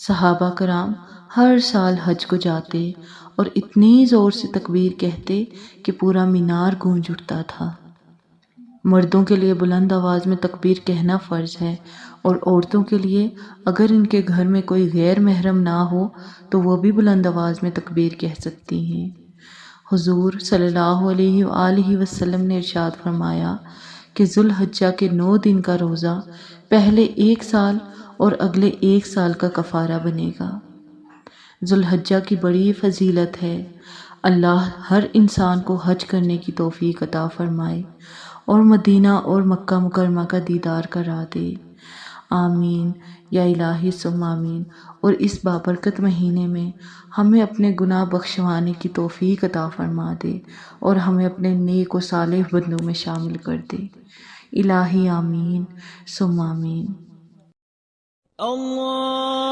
صحابہ کرام ہر سال حج کو جاتے اور اتنی زور سے تکبیر کہتے کہ پورا مینار گونج اٹھتا تھا۔ مردوں کے لیے بلند آواز میں تکبیر کہنا فرض ہے، اور عورتوں کے لیے اگر ان کے گھر میں کوئی غیر محرم نہ ہو تو وہ بھی بلند آواز میں تکبیر کہہ سکتی ہیں۔ حضور صلی اللہ علیہ وآلہ وسلم نے ارشاد فرمایا کہ ذوالحجہ کے 9 دن کا روزہ پہلے 1 سال اور اگلے 1 سال کا کفارہ بنے گا۔ ذوالحجہ کی بڑی فضیلت ہے۔ اللہ ہر انسان کو حج کرنے کی توفیق عطا فرمائے اور مدینہ اور مکہ مکرمہ کا دیدار کرا دے۔ آمین یا الہی ثم آمین۔ اور اس بابرکت مہینے میں ہمیں اپنے گناہ بخشوانے کی توفیق عطا فرما دے اور ہمیں اپنے نیک و صالح بندوں میں شامل کر دے۔ الہی آمین ثم آمین۔ اللہ